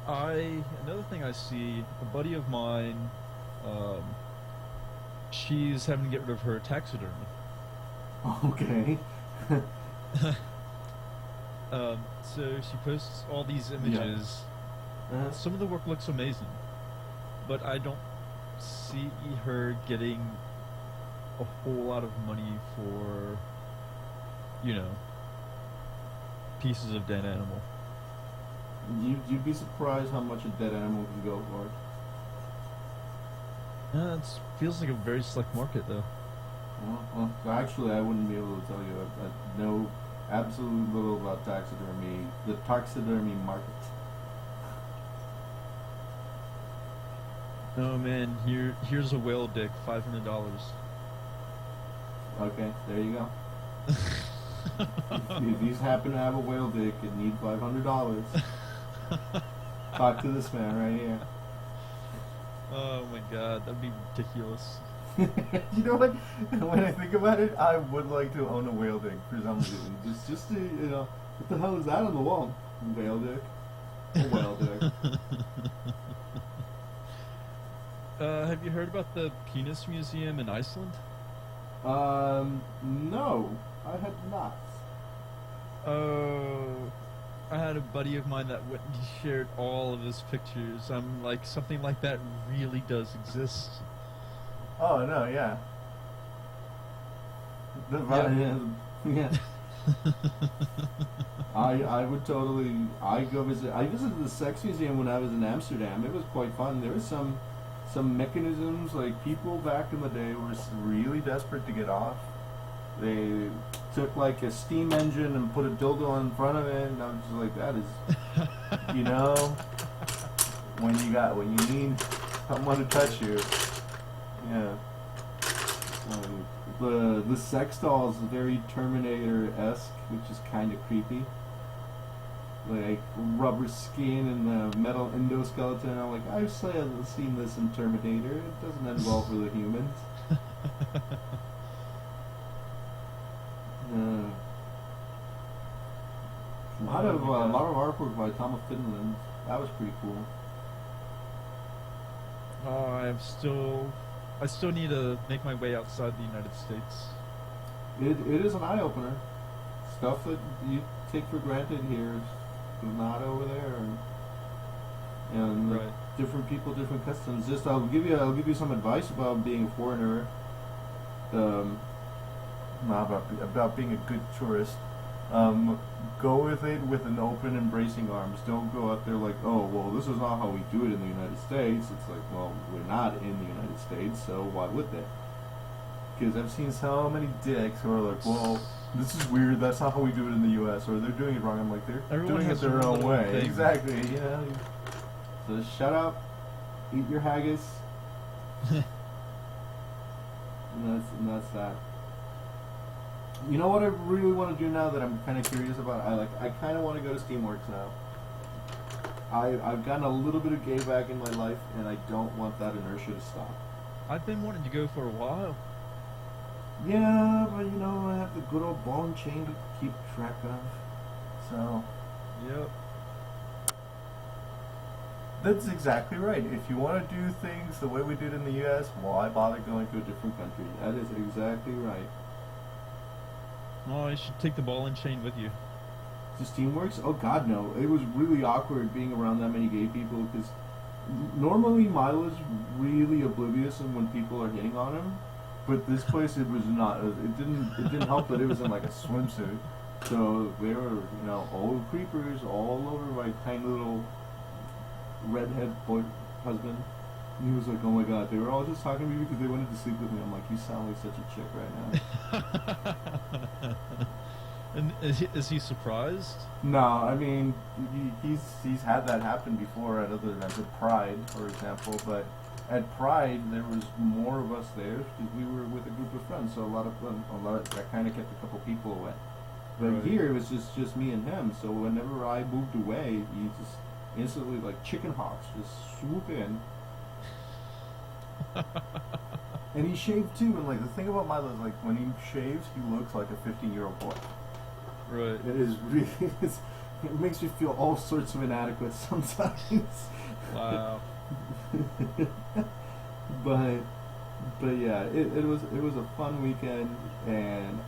[SPEAKER 2] Another thing I see, a buddy of mine, she's having to get rid of her taxidermy.
[SPEAKER 1] Okay.
[SPEAKER 2] So she posts all these images. Some of the work looks amazing, but I don't see her getting a whole lot of money for, pieces of dead animal.
[SPEAKER 1] You'd be surprised how much a dead animal can go for.
[SPEAKER 2] It feels like a very select market, though.
[SPEAKER 1] Well, actually, I wouldn't be able to tell you. I know absolutely little about taxidermy, the taxidermy market.
[SPEAKER 2] Oh man, here's a whale dick, $500.
[SPEAKER 1] Okay, there you go. If you happen to have a whale dick and need $500, talk to this man right here.
[SPEAKER 2] Oh my god, that'd be ridiculous.
[SPEAKER 4] You know what? When I think about it, I would like to own a whale dick for some reason.
[SPEAKER 1] Just to, what the hell is that on the wall? Whale dick. A whale dick.
[SPEAKER 2] Have you heard about the penis museum in Iceland?
[SPEAKER 1] No, I had not.
[SPEAKER 2] Oh, I had a buddy of mine that went and he shared all of his pictures. I'm like, something like that really does exist.
[SPEAKER 4] Oh no, yeah.
[SPEAKER 1] Yeah. I would totally. I visited the sex museum when I was in Amsterdam. It was quite fun. There was some mechanisms, like people back in the day were really desperate to get off. They took like a steam engine and put a dildo in front of it, and I was just like, that is, when you need someone to touch you. Yeah. The sex doll is very Terminator-esque, which is kind of creepy. Like rubber skin and the metal endoskeleton. I'm like, I've seen this in Terminator. It doesn't end well for the humans. A lot of artwork by Tom of Finland. That was pretty cool.
[SPEAKER 2] I still need to make my way outside the United States.
[SPEAKER 1] It is an eye opener. Stuff that you take for granted here is not over there, and
[SPEAKER 2] Right.
[SPEAKER 1] different people, different customs. Just I'll give you some advice about being a foreigner.
[SPEAKER 4] About being a good tourist. Go with it with an open, embracing arms. Don't go out there like, oh, well, this is not how we do it in the United States. It's like, well, we're not in the United States, so why would they? Because I've seen so many dicks who are like, well, this is weird, that's not how we do it in the U.S., or they're doing it wrong. I'm like, they're
[SPEAKER 2] Everyone
[SPEAKER 4] doing it
[SPEAKER 2] has
[SPEAKER 4] their
[SPEAKER 2] their
[SPEAKER 4] own
[SPEAKER 2] own
[SPEAKER 4] way.
[SPEAKER 2] thing.
[SPEAKER 4] Exactly,
[SPEAKER 1] So shut up, eat your haggis, and that's that. You know what I really want to do now that I'm kind of curious about? I kind of want to go to Steamworks now. I've gotten a little bit of gay back in my life, and I don't want that inertia to stop.
[SPEAKER 2] I've been wanting to go for a while.
[SPEAKER 1] Yeah, but I have the good old ball and chain to keep track of. So,
[SPEAKER 2] Yep.
[SPEAKER 4] That's exactly right. If you want to do things the way we did in the U.S., why bother going to a different country?
[SPEAKER 1] That is exactly right.
[SPEAKER 2] Oh, you should take the ball and chain with you.
[SPEAKER 1] Just Teamworks? Oh God, no! It was really awkward being around that many gay people because normally Milo's really oblivious of when people are hitting on him, but this place it was not. It didn't help that it was in like a swimsuit, so they were old creepers all over my tiny little redhead boy husband. And he was like, "Oh my God!" They were all just talking to me because they wanted to sleep with me. I'm like, "You sound like such a chick right now."
[SPEAKER 2] And is he surprised?
[SPEAKER 1] No, I mean he's had that happen before at other events, at Pride, for example. But at Pride, there was more of us there because we were with a group of friends. So that kind of kept a couple people away. But
[SPEAKER 2] Right.
[SPEAKER 1] here it was just me and him. So whenever I moved away, he just instantly like chicken hawks just swoop in.
[SPEAKER 4] And he shaved too. And like the thing about Milo is like when he shaves, he looks like a 15-year-old boy.
[SPEAKER 2] Right.
[SPEAKER 1] It is really. It makes me feel all sorts of inadequate sometimes.
[SPEAKER 2] Wow.
[SPEAKER 1] but yeah, it was a fun weekend, and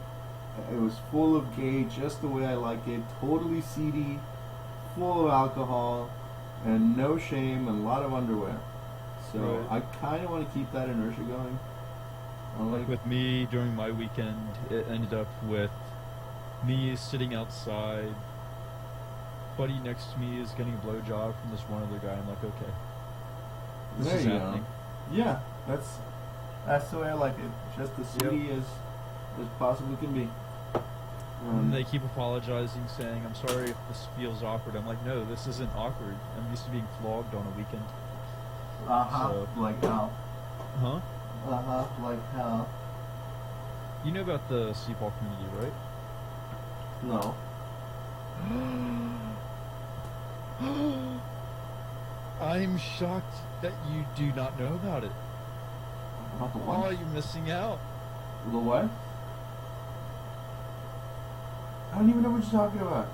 [SPEAKER 1] it was full of gay, just the way I like it. Totally seedy, full of alcohol, and no shame, and a lot of underwear. So
[SPEAKER 2] Right.
[SPEAKER 1] I kind of want to keep that inertia going. I like
[SPEAKER 2] With me during my weekend, it ended up with me sitting outside. Buddy next to me is getting a blowjob from this one other guy. I'm like, okay, this
[SPEAKER 1] There
[SPEAKER 2] is
[SPEAKER 1] you go.
[SPEAKER 2] happening.
[SPEAKER 1] Yeah,
[SPEAKER 4] That's the way I like it.
[SPEAKER 1] just as seedy as possibly can be.
[SPEAKER 2] And they keep apologizing, saying, "I'm sorry if this feels awkward." I'm like, "No, this isn't awkward. I'm used to being flogged on a weekend." So-
[SPEAKER 4] Like how?
[SPEAKER 2] Huh?
[SPEAKER 1] Like how?
[SPEAKER 2] You know about the Seaball community, right?
[SPEAKER 1] No.
[SPEAKER 2] I'm shocked that you do not know about it.
[SPEAKER 1] About the
[SPEAKER 2] Oh,
[SPEAKER 1] what?
[SPEAKER 2] you're missing out.
[SPEAKER 1] The what? I don't even know what you're talking about.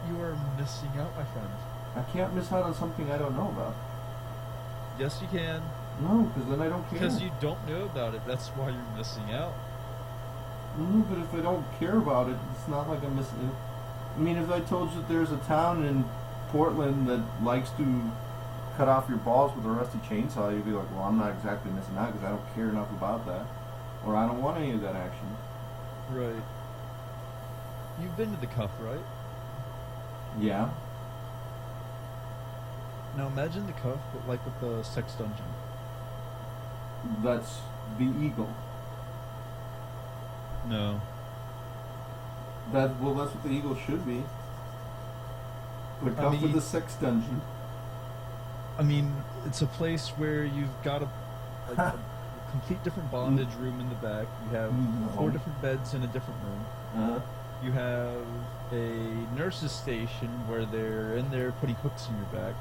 [SPEAKER 2] You are missing out, my friend.
[SPEAKER 1] I can't miss out on something I don't know about.
[SPEAKER 2] Yes, you can.
[SPEAKER 1] No, because then I don't care.
[SPEAKER 2] Because you don't know about it. That's why you're missing out.
[SPEAKER 1] No, but if I don't care about it, it's not like I'm missing it. I mean, if I told you that there's a town in Portland that likes to cut off your balls with a rusty chainsaw, you'd be like, well, I'm not exactly missing out because I don't care enough about that. Or I don't want any of that action.
[SPEAKER 2] Right. You've been to the Cuff, right?
[SPEAKER 1] Yeah.
[SPEAKER 2] Now imagine the Cuff, but like with the sex dungeon.
[SPEAKER 1] That's the Eagle.
[SPEAKER 2] No.
[SPEAKER 1] That's what the Eagle should be. The Cuff with
[SPEAKER 2] mean-
[SPEAKER 1] the sex dungeon.
[SPEAKER 2] I mean, it's a place where you've got a complete different bondage room in the back. You have
[SPEAKER 1] No.
[SPEAKER 2] 4 different beds in a different room. You have a nurse's station where they're in there putting hooks in your back.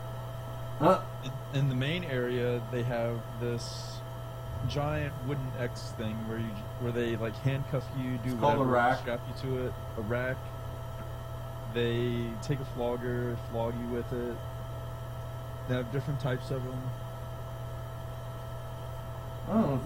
[SPEAKER 2] In the main area, they have this giant wooden X thing where they like handcuff you, do
[SPEAKER 1] It's called a
[SPEAKER 2] whatever,
[SPEAKER 1] rack.
[SPEAKER 2] strap you to it. A rack. They take a flogger, flog you with it. They have different types of them.
[SPEAKER 1] Oh,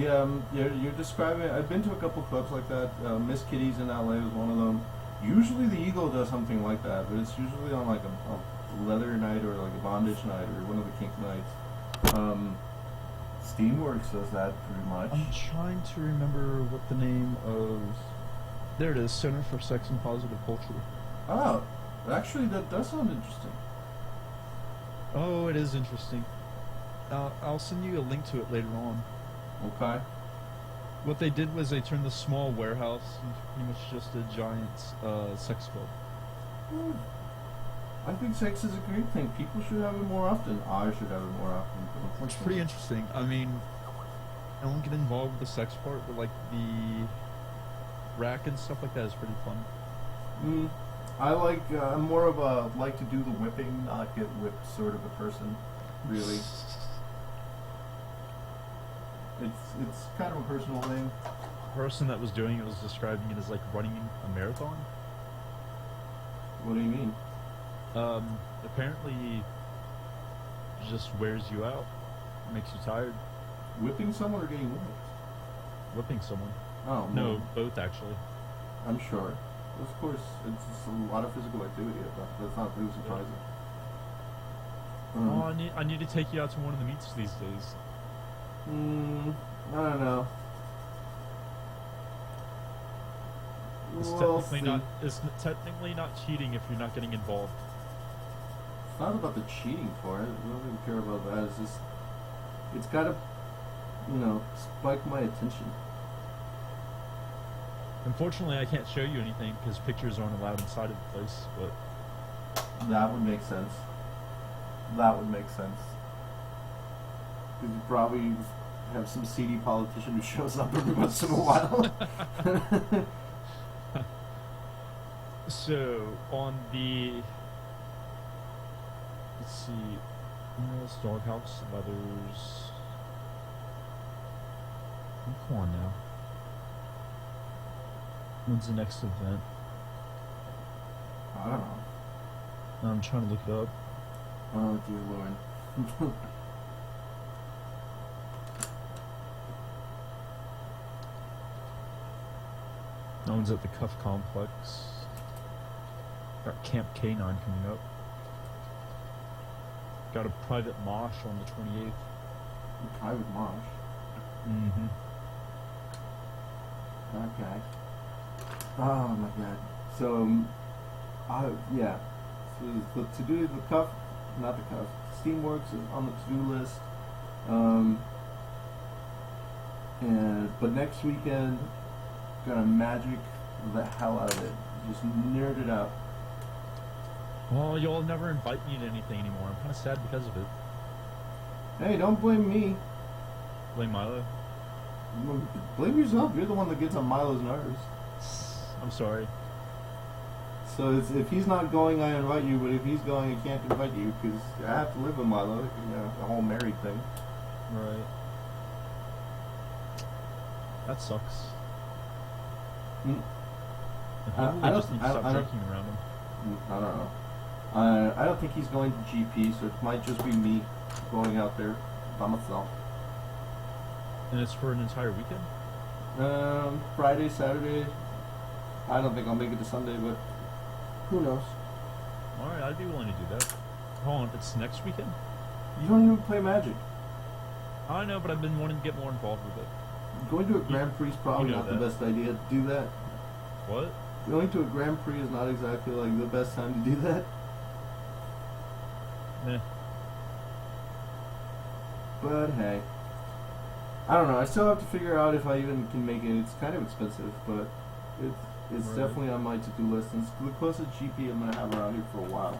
[SPEAKER 1] you're describing. I've been to a couple clubs like that. Miss Kitty's in LA was one of them. Usually the Eagle does something like that, but it's usually on like a leather night or like a bondage night or one of the kink nights.
[SPEAKER 4] Steamworks does that pretty much.
[SPEAKER 2] I'm trying to remember what the name of. There it is, Center for Sex and Positive Culture.
[SPEAKER 1] Oh, actually, that does sound interesting.
[SPEAKER 2] Oh, it is interesting. I'll send you a link to it later on.
[SPEAKER 1] Okay.
[SPEAKER 2] What they did was they turned the small warehouse into pretty much just a giant sex club.
[SPEAKER 1] I think sex is a great thing. People should have it more often. I should have it more often.
[SPEAKER 2] It's pretty interesting. I mean, I won't get involved with the sex part, but like the rack and stuff like that is pretty fun.
[SPEAKER 1] I like.
[SPEAKER 4] I'm more of a like to do the whipping, not get whipped sort of a person.
[SPEAKER 1] Really. It's kind of a personal thing.
[SPEAKER 2] The person that was doing it was describing it as like running a marathon.
[SPEAKER 1] What do you mean?
[SPEAKER 2] Apparently, It just wears you out. Makes you tired.
[SPEAKER 1] Whipping someone or getting whipped?
[SPEAKER 2] Whipping someone.
[SPEAKER 1] Oh,
[SPEAKER 2] No,
[SPEAKER 1] well,
[SPEAKER 2] both actually.
[SPEAKER 1] I'm sure. Of course, it's a lot of physical activity. That's not too surprising.
[SPEAKER 2] Oh, I need to take you out to one of the meets these days.
[SPEAKER 1] I don't know.
[SPEAKER 2] It's
[SPEAKER 1] We'll
[SPEAKER 2] technically
[SPEAKER 1] see.
[SPEAKER 2] not. It's technically not cheating if you're not getting involved.
[SPEAKER 1] It's not about the cheating part. I don't even care about that. It's just, it's gotta, spike my attention.
[SPEAKER 2] Unfortunately, I can't show you anything because pictures aren't allowed inside of the place. But
[SPEAKER 1] That would make sense. That would make sense. Because you probably have some seedy politician who shows up every once in a while.
[SPEAKER 2] so on the, let's see, Doghouse, Leathers. Oh, come on now. When's the next event?
[SPEAKER 1] I don't know.
[SPEAKER 2] I'm trying to look it up.
[SPEAKER 1] Oh dear Lord.
[SPEAKER 2] That one's at the Cuff Complex. Got Camp K9 coming up. Got a private mosh on the 28th.
[SPEAKER 1] Private mosh.
[SPEAKER 2] Mm-hmm.
[SPEAKER 1] Okay. Oh my god. So, yeah. So the to-do, the cuff, not the cuff, Steamworks is on the to-do list. But next weekend, gonna magic the hell out of it. Just nerd it out.
[SPEAKER 2] Well, y'all never invite me to anything anymore. I'm kind of sad because of it.
[SPEAKER 1] Hey, don't blame me.
[SPEAKER 2] Blame Milo.
[SPEAKER 1] Blame yourself. You're the one that gets on Milo's nerves.
[SPEAKER 2] I'm sorry.
[SPEAKER 1] So if he's not going, I invite you. But if he's going, I can't invite you because I have to live with Milo. The whole married thing.
[SPEAKER 2] Right. That sucks.
[SPEAKER 1] Mm.
[SPEAKER 2] And
[SPEAKER 1] I
[SPEAKER 2] hopefully
[SPEAKER 1] don't-
[SPEAKER 2] just need to
[SPEAKER 1] I
[SPEAKER 2] stop
[SPEAKER 1] don't-
[SPEAKER 2] drinking around him.
[SPEAKER 1] I don't know. I don't think he's going to GP, so it might just be me going out there by myself.
[SPEAKER 2] And it's for an entire weekend?
[SPEAKER 1] Friday, Saturday. I don't think I'll make it to Sunday, but who knows?
[SPEAKER 2] Alright, I'd be willing to do that. Hold on, it's next weekend?
[SPEAKER 1] You don't even play Magic.
[SPEAKER 2] I know, but I've been wanting to get more involved with it.
[SPEAKER 1] Going to a Grand Prix is probably
[SPEAKER 2] you know
[SPEAKER 1] not the
[SPEAKER 2] that.
[SPEAKER 1] best idea to do that.
[SPEAKER 2] What?
[SPEAKER 1] Going to a Grand Prix is not exactly like the best time to do that.
[SPEAKER 2] Eh.
[SPEAKER 1] But hey, I don't know. I still have to figure out if I even can make it. It's kind of expensive, but it's
[SPEAKER 2] Right.
[SPEAKER 1] definitely on my to-do list. And it's the closest GP I'm gonna have around here for a while.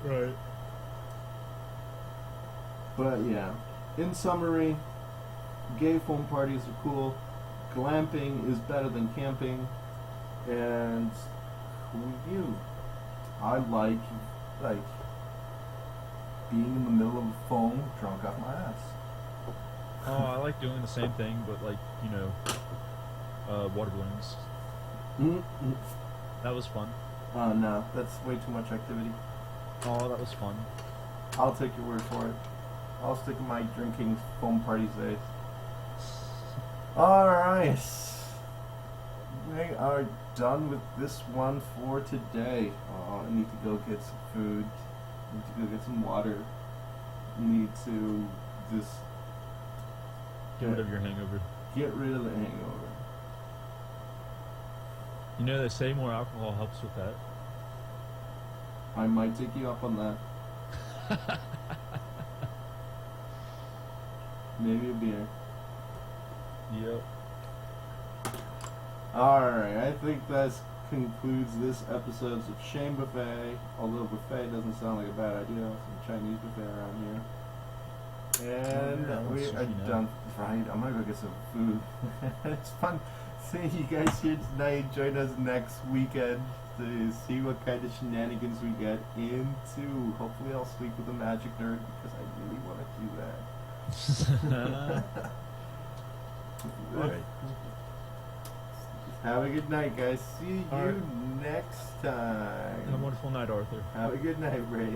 [SPEAKER 2] Right.
[SPEAKER 1] But yeah, in summary, gay foam parties are cool. Glamping is better than camping, and who are you? I like being in the middle of a foam, drunk off my ass.
[SPEAKER 2] Oh, I like doing the same thing, but like, water balloons.
[SPEAKER 1] Mm-mm.
[SPEAKER 2] That was fun.
[SPEAKER 1] Oh no, that's way too much activity.
[SPEAKER 2] Oh, that was fun.
[SPEAKER 1] I'll take your word for it. I'll stick to my drinking foam parties days. Alright. We are done with this one for today. Oh, I need to go get some food. I need to go get some water. I need to just
[SPEAKER 2] Get rid of your hangover.
[SPEAKER 1] get rid of the hangover.
[SPEAKER 2] You know, they say more alcohol helps with that.
[SPEAKER 1] I might take you up on that. Maybe a beer.
[SPEAKER 2] Yep.
[SPEAKER 1] Alright, I think that concludes this episode of Shame Buffet. Although buffet doesn't sound like a bad idea. Some Chinese buffet around here. And
[SPEAKER 2] Yeah, I want
[SPEAKER 1] we are
[SPEAKER 2] sushi now.
[SPEAKER 1] done. Right, I'm gonna go get some food. It's fun seeing you guys here tonight. Join us next weekend to see what kind of shenanigans we get into. Hopefully I'll sleep with a magic nerd because I really want to do that.
[SPEAKER 2] Alright.
[SPEAKER 4] Have a good night, guys. See
[SPEAKER 2] All
[SPEAKER 4] you
[SPEAKER 2] right.
[SPEAKER 4] next
[SPEAKER 2] Have a
[SPEAKER 4] time.
[SPEAKER 2] wonderful night, Arthur.
[SPEAKER 4] Have a good night, Ray.